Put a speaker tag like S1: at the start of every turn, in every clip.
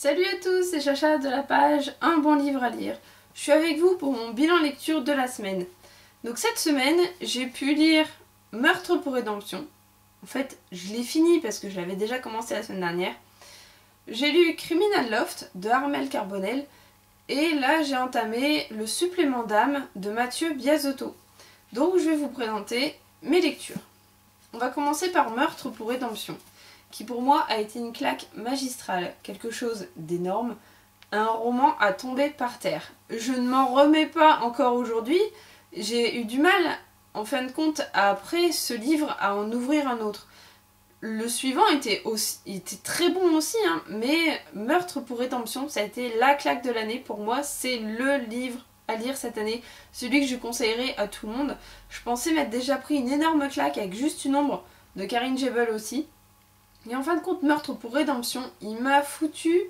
S1: Salut à tous, c'est Chacha de la page Un bon livre à lire. Je suis avec vous pour mon bilan lecture de la semaine. Donc cette semaine, j'ai pu lire Meurtre pour rédemption. En fait, je l'ai fini parce que je l'avais déjà commencé la semaine dernière. J'ai lu Criminal Loft de Armel Carbonell. Et là, j'ai entamé le supplément d'âme de Mathieu Biasotto. Donc je vais vous présenter mes lectures. On va commencer par Meurtre pour rédemption, qui pour moi a été une claque magistrale, quelque chose d'énorme, un roman à tomber par terre. Je ne m'en remets pas encore aujourd'hui, j'ai eu du mal, en fin de compte, après ce livre, à en ouvrir un autre. Le suivant était très bon aussi, hein, mais Meurtre pour rédemption, ça a été la claque de l'année pour moi, c'est le livre à lire cette année, celui que je conseillerais à tout le monde. Je pensais m'être déjà pris une énorme claque avec Juste une ombre de Karine Jebel aussi. Et en fin de compte, Meurtre pour rédemption, il m'a foutu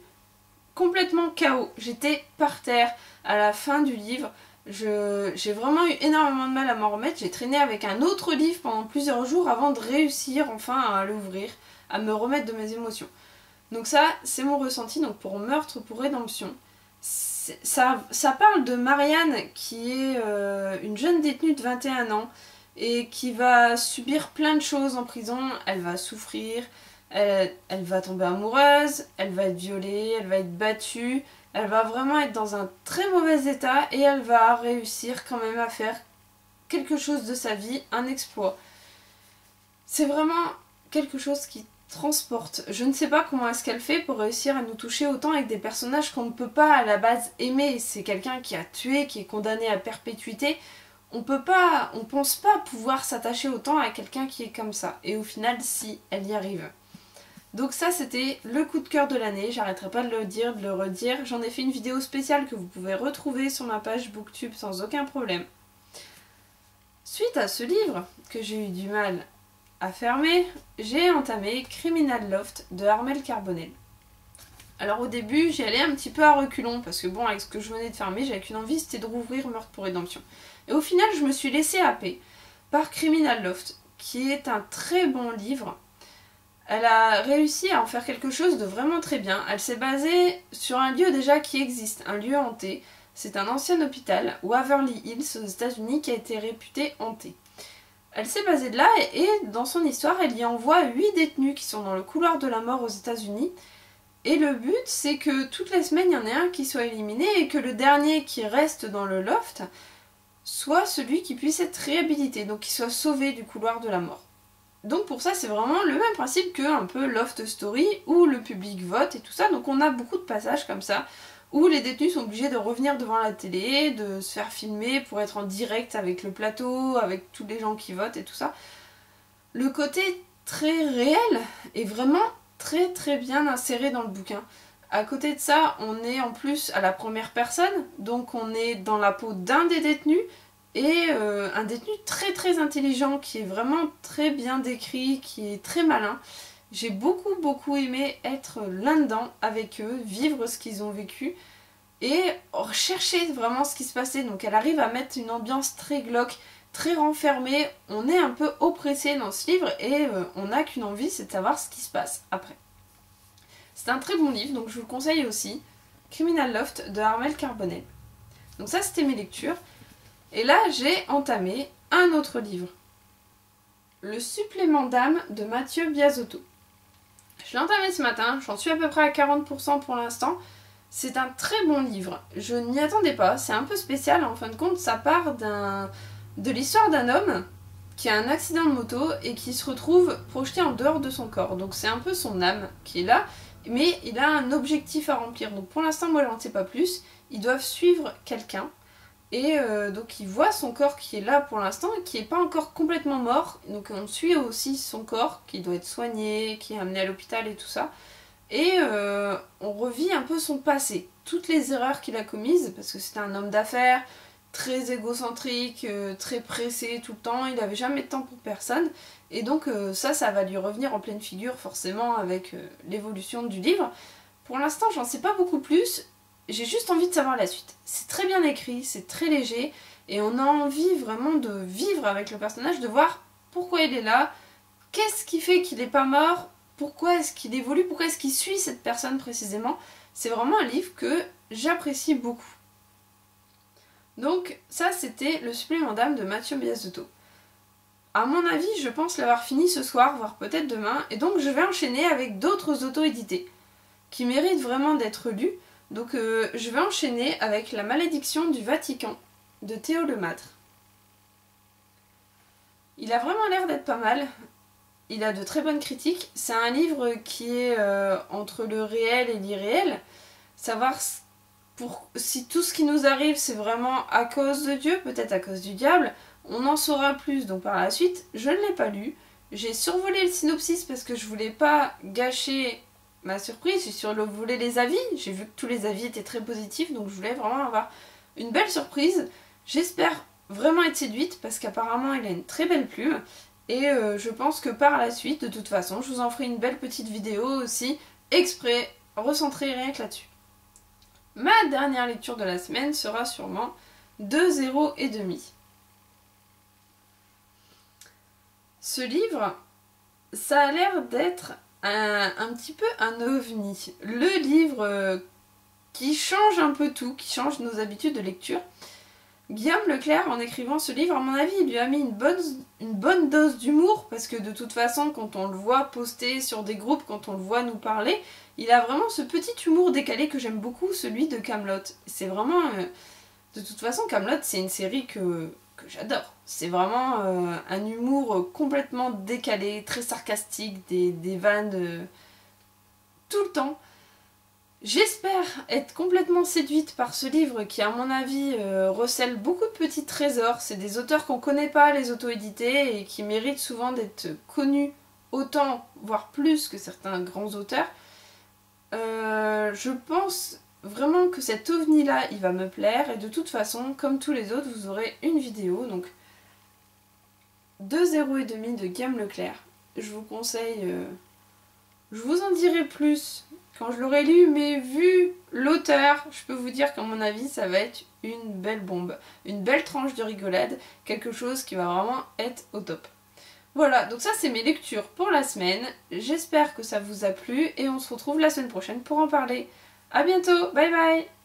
S1: complètement KO. J'étais par terre à la fin du livre. J'ai vraiment eu énormément de mal à m'en remettre. J'ai traîné avec un autre livre pendant plusieurs jours avant de réussir enfin à l'ouvrir, à me remettre de mes émotions. Donc ça, c'est mon ressenti. Donc pour Meurtre pour rédemption, ça parle de Marianne qui est une jeune détenue de 21 ans et qui va subir plein de choses en prison. Elle va souffrir, elle va tomber amoureuse, elle va être violée, elle va être battue, elle va vraiment être dans un très mauvais état et elle va réussir quand même à faire quelque chose de sa vie, un exploit. C'est vraiment quelque chose qui transporte. Je ne sais pas comment est-ce qu'elle fait pour réussir à nous toucher autant avec des personnages qu'on ne peut pas à la base aimer. C'est quelqu'un qui a tué, qui est condamné à perpétuité. On pense pas pouvoir s'attacher autant à quelqu'un qui est comme ça. Et au final, si, elle y arrive. Donc ça, c'était le coup de cœur de l'année. J'arrêterai pas de le dire, de le redire. J'en ai fait une vidéo spéciale que vous pouvez retrouver sur ma page Booktube sans aucun problème. Suite à ce livre, que j'ai eu du mal à fermer, j'ai entamé Criminal Loft de Armel Carbonell. Alors au début, j'y allais un petit peu à reculons, parce que bon, avec ce que je venais de fermer, j'avais qu'une envie, c'était de rouvrir Meurtre pour rédemption. Et au final, je me suis laissée happer par Criminal Loft, qui est un très bon livre. Elle a réussi à en faire quelque chose de vraiment très bien. Elle s'est basée sur un lieu déjà qui existe, un lieu hanté. C'est un ancien hôpital, Waverly Hills, aux États-Unis, qui a été réputé hanté. Elle s'est basée de là et dans son histoire, elle y envoie 8 détenus qui sont dans le couloir de la mort aux États-Unis. Et le but, c'est que toutes les semaines, il y en ait un qui soit éliminé et que le dernier qui reste dans le loft soit celui qui puisse être réhabilité, donc qui soit sauvé du couloir de la mort. Donc pour ça, c'est vraiment le même principe que un peu Loft Story, où le public vote et tout ça. Donc on a beaucoup de passages comme ça, où les détenus sont obligés de revenir devant la télé, de se faire filmer pour être en direct avec le plateau, avec tous les gens qui votent et tout ça. Le côté très réel est vraiment très très bien inséré dans le bouquin. À côté de ça, on est en plus à la première personne, donc on est dans la peau d'un des détenus, et un détenu très très intelligent, qui est vraiment très bien décrit, qui est très malin. J'ai beaucoup aimé être là-dedans avec eux, vivre ce qu'ils ont vécu et chercher vraiment ce qui se passait. Donc elle arrive à mettre une ambiance très glauque, très renfermée. On est un peu oppressé dans ce livre et on n'a qu'une envie, c'est de savoir ce qui se passe après. C'est un très bon livre, donc je vous le conseille aussi. Criminal Loft de Armel Carbonell. Donc ça, c'était mes lectures. Et là, j'ai entamé un autre livre. Le supplément d'âme de Mathieu Biasotto. Je l'ai entamé ce matin, j'en suis à peu près à 40% pour l'instant. C'est un très bon livre. Je n'y attendais pas, c'est un peu spécial en fin de compte. Ça part de l'histoire d'un homme qui a un accident de moto et qui se retrouve projeté en dehors de son corps. Donc c'est un peu son âme qui est là, mais il a un objectif à remplir. Donc pour l'instant, moi, j'en sais pas plus. Ils doivent suivre quelqu'un. Et donc il voit son corps qui est là pour l'instant, qui n'est pas encore complètement mort. Donc on suit aussi son corps qui doit être soigné, qui est amené à l'hôpital et tout ça. Et on revit un peu son passé, toutes les erreurs qu'il a commises, parce que c'était un homme d'affaires, très égocentrique, très pressé tout le temps, il n'avait jamais de temps pour personne. Et donc ça va lui revenir en pleine figure forcément avec l'évolution du livre. Pour l'instant, j'en sais pas beaucoup plus. J'ai juste envie de savoir la suite. C'est très bien écrit, c'est très léger, et on a envie vraiment de vivre avec le personnage, de voir pourquoi il est là, qu'est-ce qui fait qu'il n'est pas mort, pourquoi est-ce qu'il évolue, pourquoi est-ce qu'il suit cette personne précisément. C'est vraiment un livre que j'apprécie beaucoup. Donc ça c'était le supplément d'âme de Mathieu Biasotto. À mon avis, je pense l'avoir fini ce soir, voire peut-être demain, et donc je vais enchaîner avec d'autres auto-édités qui méritent vraiment d'être lus. Donc je vais enchaîner avec La malédiction du Vatican de Théo Lemâtre. Il a vraiment l'air d'être pas mal, il a de très bonnes critiques. C'est un livre qui est entre le réel et l'irréel, savoir si tout ce qui nous arrive c'est vraiment à cause de Dieu, peut-être à cause du diable. On en saura plus donc par la suite. Je ne l'ai pas lu. J'ai survolé le synopsis parce que je voulais pas gâcher ma surprise. J'ai survolé les avis. J'ai vu que tous les avis étaient très positifs, donc je voulais vraiment avoir une belle surprise. J'espère vraiment être séduite parce qu'apparemment il a une très belle plume. Et je pense que par la suite, de toute façon, je vous en ferai une belle petite vidéo aussi, exprès, recentrée rien que là-dessus. Ma dernière lecture de la semaine sera sûrement 2,0 et demi. Ce livre, ça a l'air d'être un petit peu un ovni. Le livre qui change un peu tout, qui change nos habitudes de lecture. Guillaume Leclerc, en écrivant ce livre, à mon avis, il lui a mis une bonne dose d'humour, parce que de toute façon, quand on le voit poster sur des groupes, quand on le voit nous parler, il a vraiment ce petit humour décalé que j'aime beaucoup, celui de Kaamelott. C'est vraiment... de toute façon, Kaamelott, c'est une série que j'adore. C'est vraiment un humour complètement décalé, très sarcastique, des vannes tout le temps. J'espère être complètement séduite par ce livre qui, à mon avis, recèle beaucoup de petits trésors. C'est des auteurs qu'on connaît pas, les auto-édités, et qui méritent souvent d'être connus autant, voire plus que certains grands auteurs. Je pense vraiment que cet ovni-là, il va me plaire. Et de toute façon, comme tous les autres, vous aurez une vidéo. Donc, 2,0 et demi de Guillaume Leclerc. Je vous conseille... je vous en dirai plus quand je l'aurai lu, mais vu l'auteur, je peux vous dire qu'à mon avis, ça va être une belle bombe. Une belle tranche de rigolade, quelque chose qui va vraiment être au top. Voilà, donc ça c'est mes lectures pour la semaine. J'espère que ça vous a plu et on se retrouve la semaine prochaine pour en parler. A bientôt, bye bye!